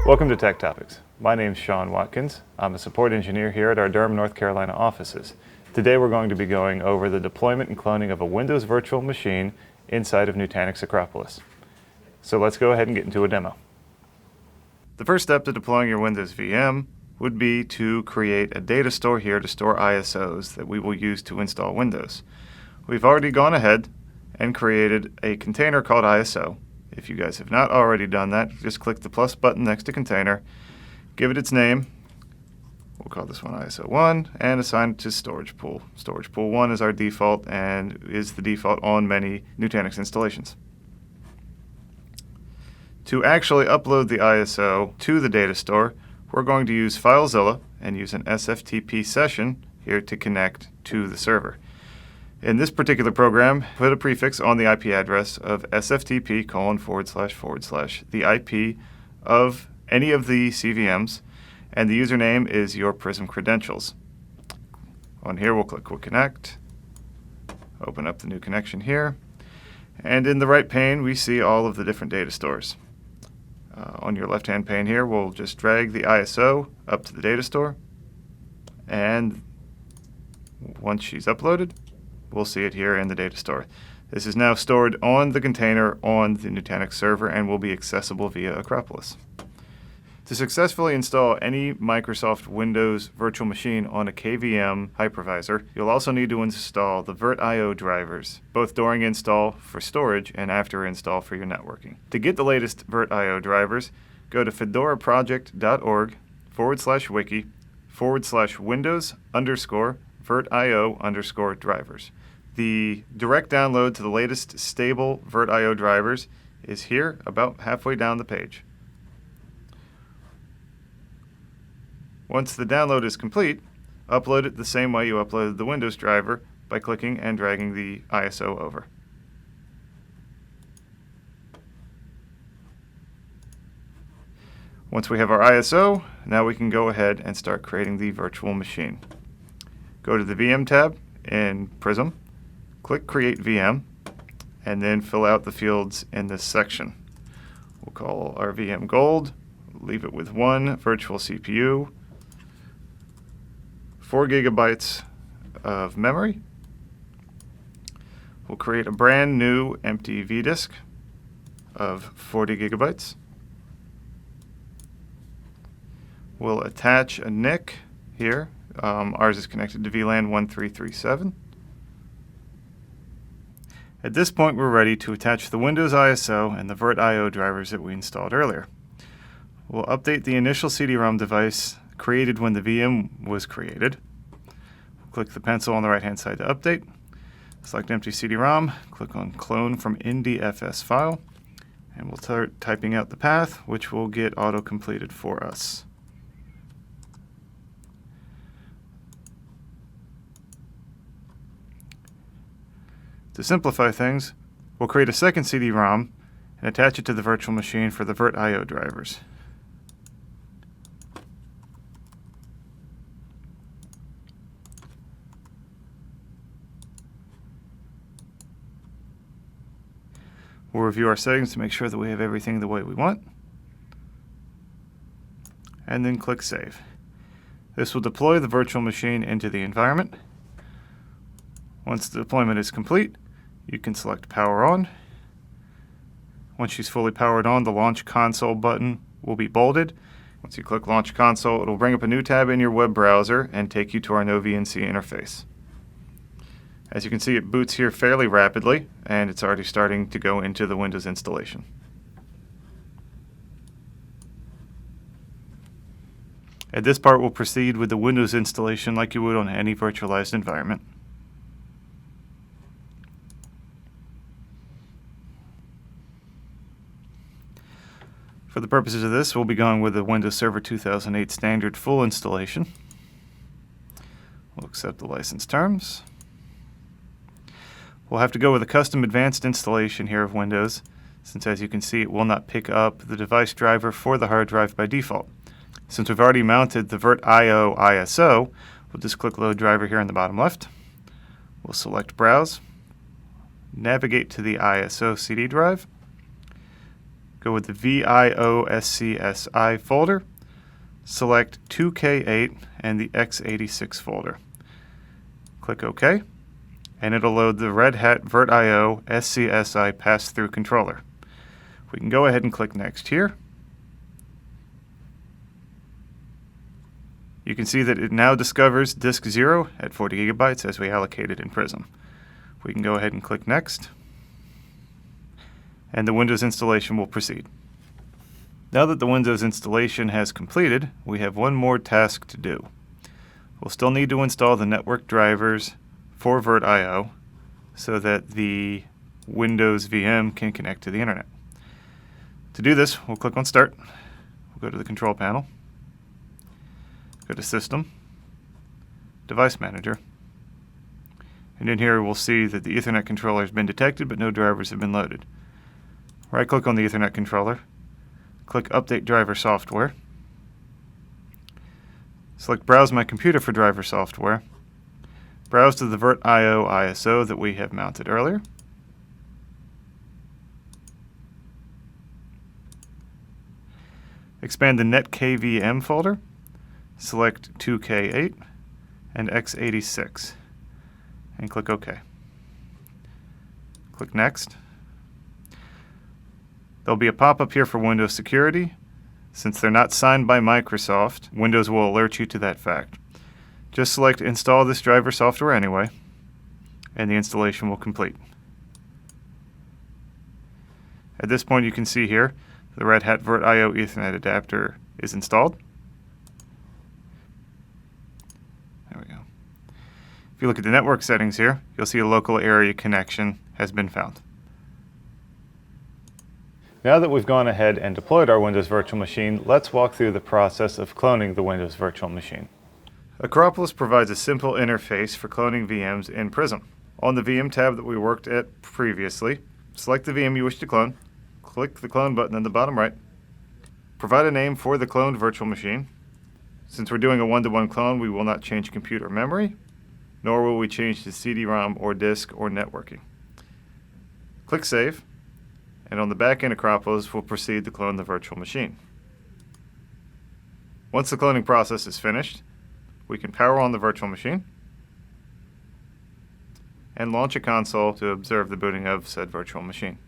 Welcome to Tech Topics. My name's Sean Watkins. I'm a support engineer here at our Durham, North Carolina offices. Today we're going to be going over the deployment and cloning of a Windows virtual machine inside of Nutanix Acropolis. So let's go ahead and get into a demo. The first step to deploying your Windows VM would be to create a data store here to store ISOs that we will use to install Windows. We've already gone ahead and created a container called ISO. If you guys have not already done that, just click the plus button next to container, give it its name. We'll call this one ISO1 and assign it to storage pool. Storage pool 1 is our default and is the default on many Nutanix installations. To actually upload the ISO to the data store, we're going to use FileZilla and use an SFTP session here to connect to the server. In this particular program, put a prefix on the IP address of SFTP : / the IP of any of the CVMs, and the username is your Prism credentials. On here, we'll click Quick Connect, open up the new connection here, and in the right pane, we see all of the different data stores. On your left-hand pane here, we'll just drag the ISO up to the data store, and once she's uploaded, we'll see it here in the data store. This is now stored on the container on the Nutanix server and will be accessible via Acropolis. To successfully install any Microsoft Windows virtual machine on a KVM hypervisor, you'll also need to install the VirtIO drivers, both during install for storage and after install for your networking. To get the latest VirtIO drivers, go to fedoraproject.org/wiki/Windows_VirtIO_drivers. The direct download to the latest stable VirtIO drivers is here, about halfway down the page. Once the download is complete, upload it the same way you uploaded the Windows driver by clicking and dragging the ISO over. Once we have our ISO, now we can go ahead and start creating the virtual machine. Go to the VM tab in Prism, click Create VM, and then fill out the fields in this section. We'll call our VM Gold, leave it with 1 virtual CPU, 4 gigabytes of memory. We'll create a brand new empty vDisk of 40 gigabytes. We'll attach a NIC here. Ours is connected to VLAN 1337. At this point, we're ready to attach the Windows ISO and the VirtIO drivers that we installed earlier. We'll update the initial CD-ROM device created when the VM was created. We'll click the pencil on the right-hand side to update. Select empty CD-ROM, click on Clone from NDFS file, and we'll start typing out the path, which will get auto-completed for us. To simplify things, we'll create a second CD-ROM and attach it to the virtual machine for the VirtIO drivers. We'll review our settings to make sure that we have everything the way we want, and then click Save. This will deploy the virtual machine into the environment. Once the deployment is complete, you can select Power On. Once she's fully powered on, the Launch Console button will be bolded. Once you click Launch Console, it'll bring up a new tab in your web browser and take you to our NoVNC interface. As you can see, it boots here fairly rapidly, and it's already starting to go into the Windows installation. At this part, we'll proceed with the Windows installation like you would on any virtualized environment. For the purposes of this, we'll be going with the Windows Server 2008 standard full installation. We'll accept the license terms. We'll have to go with a custom advanced installation here of Windows, since as you can see it will not pick up the device driver for the hard drive by default. Since we've already mounted the VirtIO ISO, we'll just click Load Driver here in the bottom left. We'll select Browse. navigate to the ISO CD drive, go with the VIOSCSI folder, select 2K8 and the x86 folder. Click OK, and it'll load the Red Hat VirtIO SCSI pass-through controller. We can go ahead and click Next here. You can see that it now discovers disk 0 at 40 gigabytes as we allocated in Prism. We can go ahead and click Next, and the Windows installation will proceed. Now that the Windows installation has completed, we have one more task to do. We'll still need to install the network drivers for VirtIO so that the Windows VM can connect to the internet. To do this, we'll click on Start, we'll go to the Control Panel, go to System, Device Manager, and in here we'll see that the Ethernet controller has been detected but no drivers have been loaded. Right-click on the Ethernet controller, click Update Driver Software, select Browse My Computer for driver software, browse to the VirtIO ISO that we have mounted earlier, expand the NetKVM folder, select 2K8 and x86, and click OK. Click Next. There'll be a pop-up here for Windows Security. Since they're not signed by Microsoft, Windows will alert you to that fact. Just select Install this driver software anyway, and the installation will complete. At this point, you can see here the Red Hat VirtIO Ethernet adapter is installed. There we go. If you look at the network settings here, you'll see a local area connection has been found. Now that we've gone ahead and deployed our Windows virtual machine, let's walk through the process of cloning the Windows virtual machine. Acropolis provides a simple interface for cloning VMs in Prism. On the VM tab that we worked at previously, select the VM you wish to clone, click the clone button in the bottom right, provide a name for the cloned virtual machine. Since we're doing a one-to-one clone, we will not change computer memory, nor will we change the CD-ROM or disk or networking. Click Save, and on the back-end Acropolis, we'll proceed to clone the virtual machine. Once the cloning process is finished, we can power on the virtual machine and launch a console to observe the booting of said virtual machine.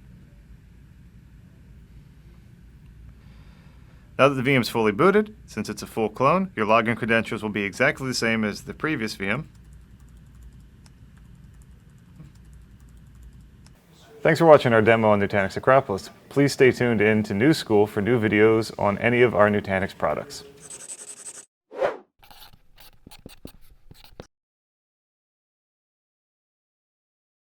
Now that the VM is fully booted, since it's a full clone, your login credentials will be exactly the same as the previous VM. Thanks for watching our demo on Nutanix Acropolis. Please stay tuned in to nu.school for new videos on any of our Nutanix products.